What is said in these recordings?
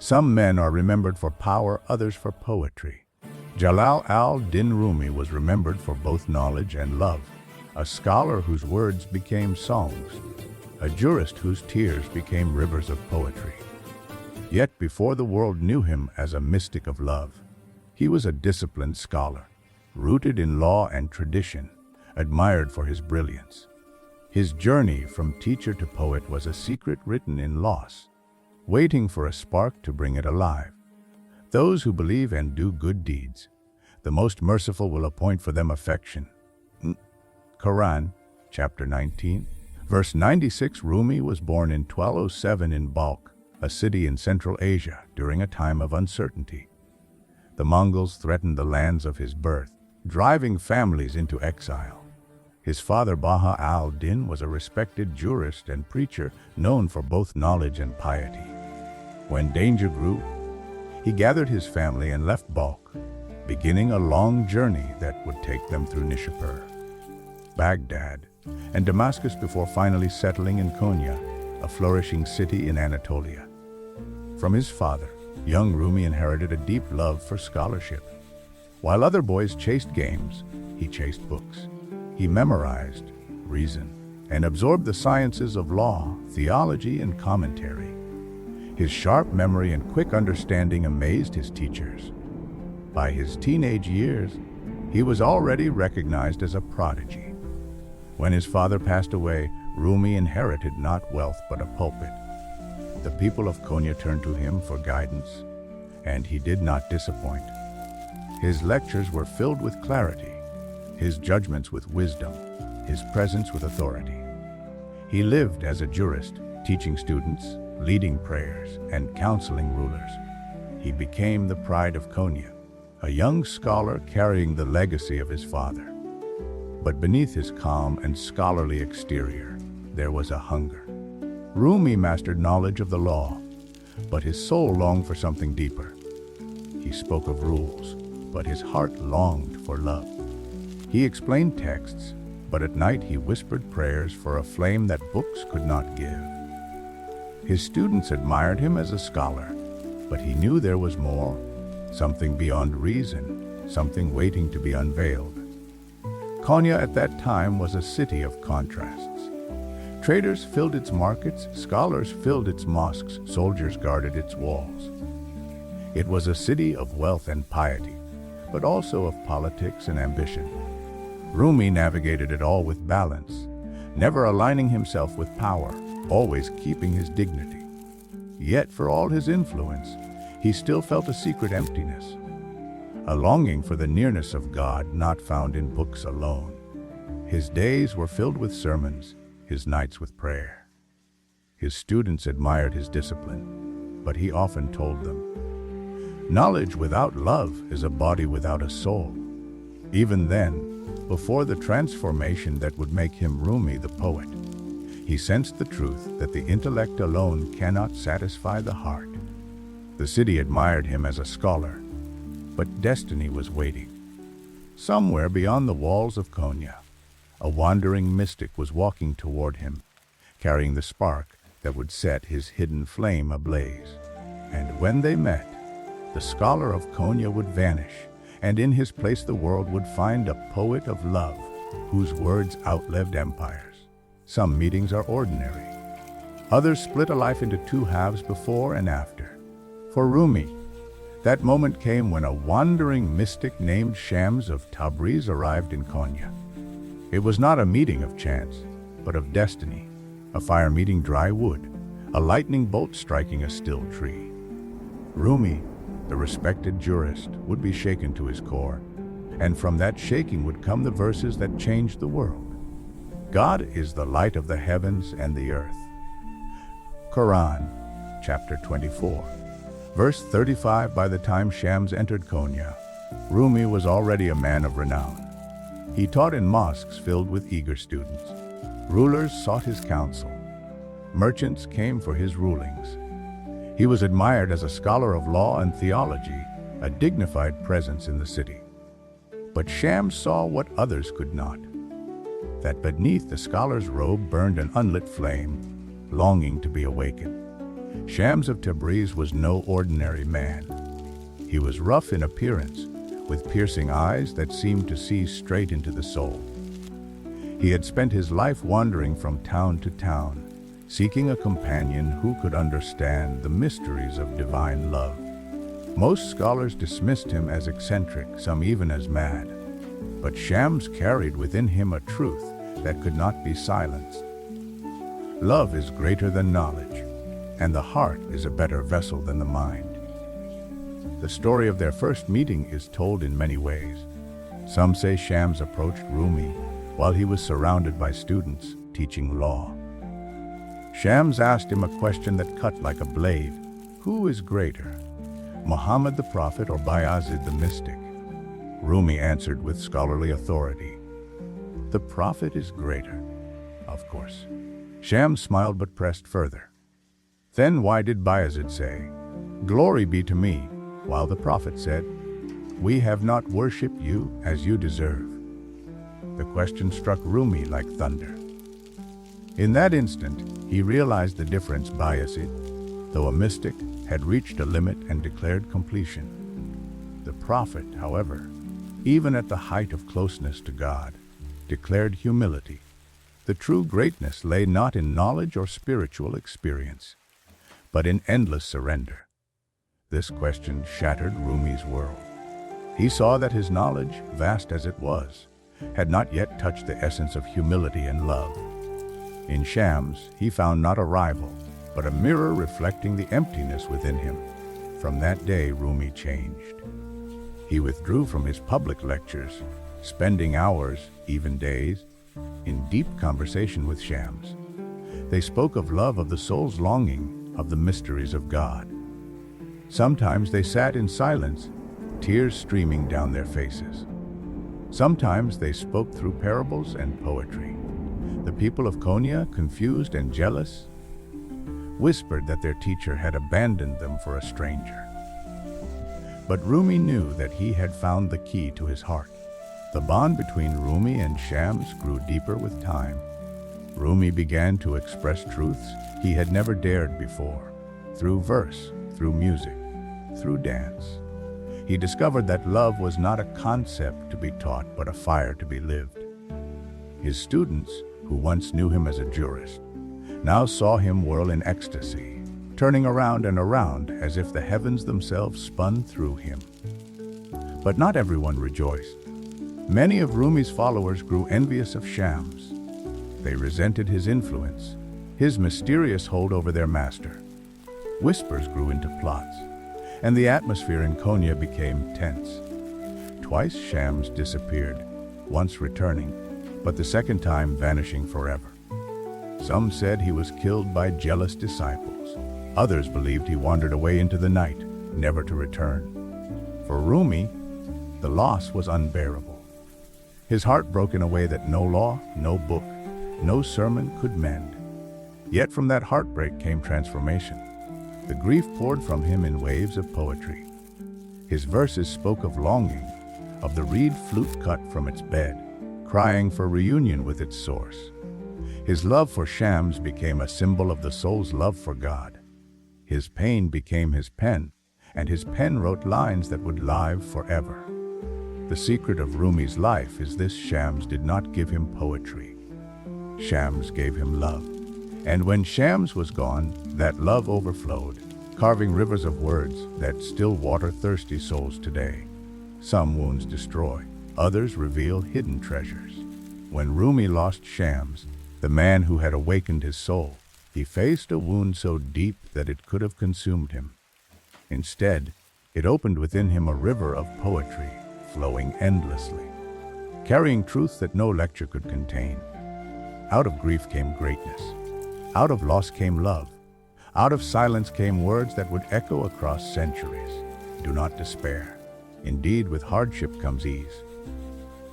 Some men are remembered for power, others for poetry. Jalal al-Din Rumi was remembered for both knowledge and love, a scholar whose words became songs, a jurist whose tears became rivers of poetry. Yet before the world knew him as a mystic of love, he was a disciplined scholar, rooted in law and tradition, admired for his brilliance. His journey from teacher to poet was a secret written in loss, waiting for a spark to bring it alive. Those who believe and do good deeds, the most merciful will appoint for them affection. Quran, chapter 19, verse 96. Rumi was born in 1207 in Balkh, a city in Central Asia, during a time of uncertainty. The Mongols threatened the lands of his birth, driving families into exile. His father Baha al-Din was a respected jurist and preacher known for both knowledge and piety. When danger grew, he gathered his family and left Balkh, beginning a long journey that would take them through Nishapur, Baghdad, and Damascus before finally settling in Konya, a flourishing city in Anatolia. From his father, young Rumi inherited a deep love for scholarship. While other boys chased games, he chased books. He memorized, reasoned, and absorbed the sciences of law, theology, and commentary. His sharp memory and quick understanding amazed his teachers. By his teenage years, he was already recognized as a prodigy. When his father passed away, Rumi inherited not wealth but a pulpit. The people of Konya turned to him for guidance, and he did not disappoint. His lectures were filled with clarity, his judgments with wisdom, his presence with authority. He lived as a jurist, teaching students, leading prayers, and counseling rulers. He became the pride of Konya, a young scholar carrying the legacy of his father. But beneath his calm and scholarly exterior, there was a hunger. Rumi mastered knowledge of the law, but his soul longed for something deeper. He spoke of rules, but his heart longed for love. He explained texts, but at night he whispered prayers for a flame that books could not give. His students admired him as a scholar, but he knew there was more, something beyond reason, something waiting to be unveiled. Konya at that time was a city of contrasts. Traders filled its markets, scholars filled its mosques, soldiers guarded its walls. It was a city of wealth and piety, but also of politics and ambition. Rumi navigated it all with balance, never aligning himself with power, always keeping his dignity. Yet for all his influence, he still felt a secret emptiness, a longing for the nearness of God not found in books alone. His days were filled with sermons, his nights with prayer. His students admired his discipline, but he often told them, "Knowledge without love is a body without a soul." Even then, before the transformation that would make him Rumi the poet, he sensed the truth that the intellect alone cannot satisfy the heart. The city admired him as a scholar, but destiny was waiting. Somewhere beyond the walls of Konya, a wandering mystic was walking toward him, carrying the spark that would set his hidden flame ablaze. And when they met, the scholar of Konya would vanish, and in his place the world would find a poet of love, whose words outlived empires. Some meetings are ordinary. Others split a life into two halves before and after. For Rumi, that moment came when a wandering mystic named Shams of Tabriz arrived in Konya. It was not a meeting of chance, but of destiny, a fire meeting dry wood, a lightning bolt striking a still tree. Rumi, the respected jurist, would be shaken to his core, and from that shaking would come the verses that changed the world. God is the light of the heavens and the earth. Quran, chapter 24, verse 35. By the time Shams entered Konya, Rumi was already a man of renown. He taught in mosques filled with eager students. Rulers sought his counsel. Merchants came for his rulings. He was admired as a scholar of law and theology, a dignified presence in the city. But Shams saw what others could not, that beneath the scholar's robe burned an unlit flame, longing to be awakened. Shams of Tabriz was no ordinary man. He was rough in appearance, with piercing eyes that seemed to see straight into the soul. He had spent his life wandering from town to town, seeking a companion who could understand the mysteries of divine love. Most scholars dismissed him as eccentric, some even as mad. But Shams carried within him a truth that could not be silenced. Love is greater than knowledge, and the heart is a better vessel than the mind. The story of their first meeting is told in many ways. Some say Shams approached Rumi while he was surrounded by students teaching law. Shams asked him a question that cut like a blade. Who is greater, Muhammad the prophet or Bayazid the mystic? Rumi answered with scholarly authority, "The prophet is greater, of course." Shams smiled but pressed further. "Then why did Bayazid say, 'Glory be to me,' while the prophet said, 'We have not worshipped you as you deserve'?" The question struck Rumi like thunder. In that instant, he realized the difference. Bayazid, though a mystic, had reached a limit and declared completion. The prophet, however, even at the height of closeness to God, declared humility. The true greatness lay not in knowledge or spiritual experience, but in endless surrender. This question shattered Rumi's world. He saw that his knowledge, vast as it was, had not yet touched the essence of humility and love. In Shams, he found not a rival, but a mirror reflecting the emptiness within him. From that day, Rumi changed. He withdrew from his public lectures, spending hours, even days, in deep conversation with Shams. They spoke of love, of the soul's longing, of the mysteries of God. Sometimes they sat in silence, tears streaming down their faces. Sometimes they spoke through parables and poetry. The people of Konya, confused and jealous, whispered that their teacher had abandoned them for a stranger. But Rumi knew that he had found the key to his heart. The bond between Rumi and Shams grew deeper with time. Rumi began to express truths he had never dared before, through verse, through music, through dance. He discovered that love was not a concept to be taught, but a fire to be lived. His students, who once knew him as a jurist, now saw him whirl in ecstasy, turning around and around as if the heavens themselves spun through him. But not everyone rejoiced. Many of Rumi's followers grew envious of Shams. They resented his influence, his mysterious hold over their master. Whispers grew into plots, and the atmosphere in Konya became tense. Twice Shams disappeared, once returning, but the second time vanishing forever. Some said he was killed by jealous disciples. Others believed he wandered away into the night, never to return. For Rumi, the loss was unbearable. His heart broke in a way that no law, no book, no sermon could mend. Yet from that heartbreak came transformation. The grief poured from him in waves of poetry. His verses spoke of longing, of the reed flute cut from its bed, crying for reunion with its source. His love for Shams became a symbol of the soul's love for God. His pain became his pen, and his pen wrote lines that would live forever. The secret of Rumi's life is this: Shams did not give him poetry. Shams gave him love. And when Shams was gone, that love overflowed, carving rivers of words that still water thirsty souls today. Some wounds destroy, others reveal hidden treasures. When Rumi lost Shams, the man who had awakened his soul, he faced a wound so deep that it could have consumed him. Instead, it opened within him a river of poetry, flowing endlessly, carrying truth that no lecture could contain. Out of grief came greatness. Out of loss came love. Out of silence came words that would echo across centuries. Do not despair. Indeed, with hardship comes ease.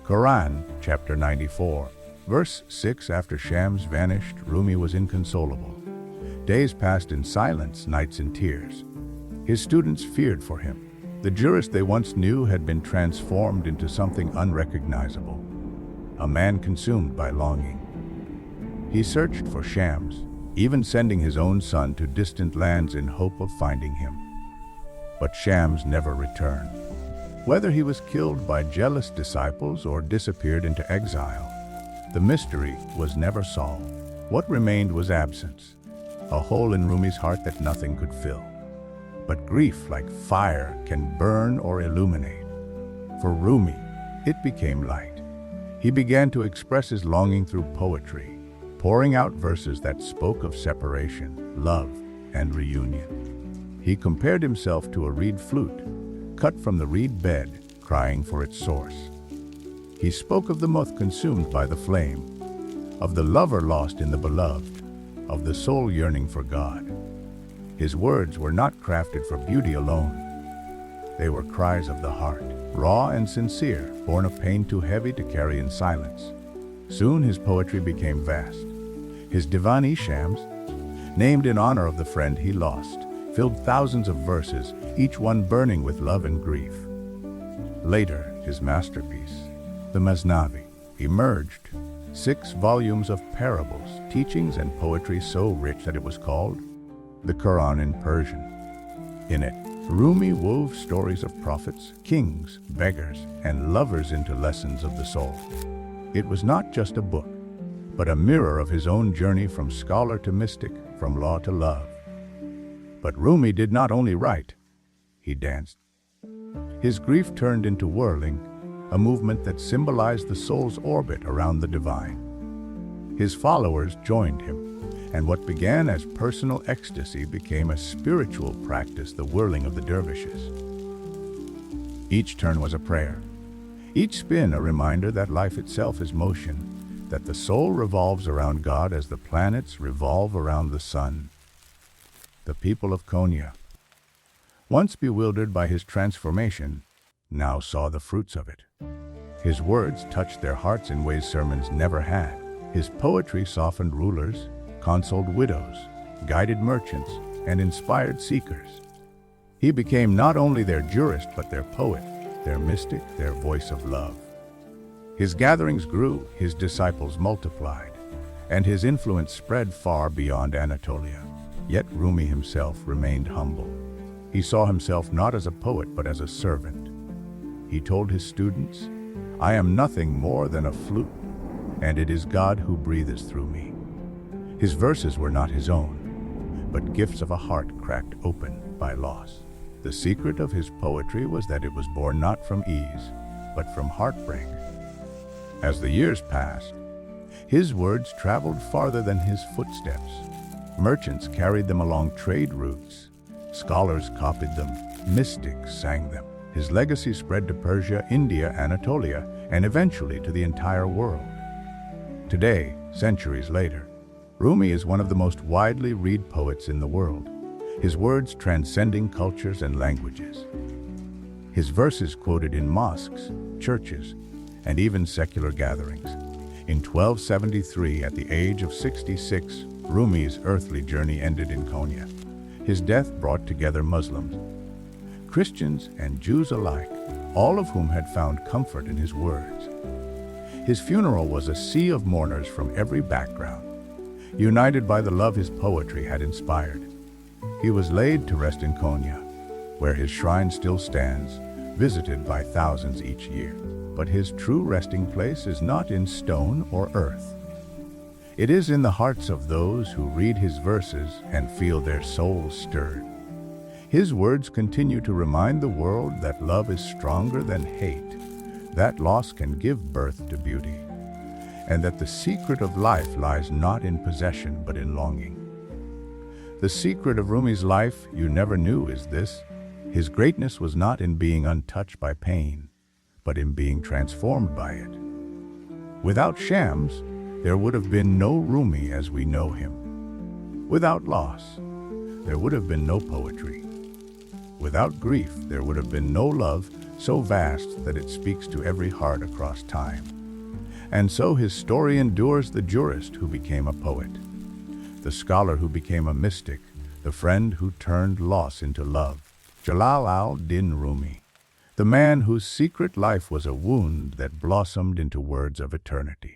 Quran, chapter 94, verse 6. After Shams vanished, Rumi was inconsolable. Days passed in silence, nights in tears. His students feared for him. The jurist they once knew had been transformed into something unrecognizable, a man consumed by longing. He searched for Shams, even sending his own son to distant lands in hope of finding him. But Shams never returned. Whether he was killed by jealous disciples or disappeared into exile, the mystery was never solved. What remained was absence, a hole in Rumi's heart that nothing could fill. But grief, like fire, can burn or illuminate. For Rumi, it became light. He began to express his longing through poetry, pouring out verses that spoke of separation, love, and reunion. He compared himself to a reed flute, cut from the reed bed, crying for its source. He spoke of the moth consumed by the flame, of the lover lost in the beloved, of the soul yearning for God. His words were not crafted for beauty alone. They were cries of the heart, raw and sincere, born of pain too heavy to carry in silence. Soon his poetry became vast. His Divani Shams, named in honor of the friend he lost, filled thousands of verses, each one burning with love and grief. Later, his masterpiece, the Masnavi, emerged, 6 volumes of parables, teachings, and poetry so rich that it was called the Quran in Persian. In it, Rumi wove stories of prophets, kings, beggars, and lovers into lessons of the soul. It was not just a book, but a mirror of his own journey from scholar to mystic, from law to love. But Rumi did not only write, he danced. His grief turned into whirling, a movement that symbolized the soul's orbit around the divine. His followers joined him, and what began as personal ecstasy became a spiritual practice, the whirling of the dervishes. Each turn was a prayer, each spin a reminder that life itself is motion, that the soul revolves around God as the planets revolve around the sun. The people of Konya, once bewildered by his transformation, now saw the fruits of it. His words touched their hearts in ways sermons never had. His poetry softened rulers, consoled widows, guided merchants, and inspired seekers. He became not only their jurist, but their poet, their mystic, their voice of love. His gatherings grew, his disciples multiplied, and his influence spread far beyond Anatolia. Yet Rumi himself remained humble. He saw himself not as a poet, but as a servant. He told his students, "I am nothing more than a flute, and it is God who breathes through me." His verses were not his own, but gifts of a heart cracked open by loss. The secret of his poetry was that it was born not from ease, but from heartbreak. As the years passed, his words traveled farther than his footsteps. Merchants carried them along trade routes. Scholars copied them. Mystics sang them. His legacy spread to Persia, India, Anatolia, and eventually to the entire world. Today, centuries later, Rumi is one of the most widely read poets in the world, his words transcending cultures and languages. His verses quoted in mosques, churches, and even secular gatherings. In 1273, at the age of 66, Rumi's earthly journey ended in Konya. His death brought together Muslims, Christians, and Jews alike, all of whom had found comfort in his words. His funeral was a sea of mourners from every background, united by the love his poetry had inspired. He was laid to rest in Konya, where his shrine still stands, visited by thousands each year. But his true resting place is not in stone or earth. It is in the hearts of those who read his verses and feel their souls stirred. His words continue to remind the world that love is stronger than hate, that loss can give birth to beauty, and that the secret of life lies not in possession but in longing. The secret of Rumi's life you never knew is this: his greatness was not in being untouched by pain, but in being transformed by it. Without Shams, there would have been no Rumi as we know him. Without loss, there would have been no poetry. Without grief, there would have been no love so vast that it speaks to every heart across time. And so his story endures: the jurist who became a poet, the scholar who became a mystic, the friend who turned loss into love. Jalal al-Din Rumi, the man whose secret life was a wound that blossomed into words of eternity.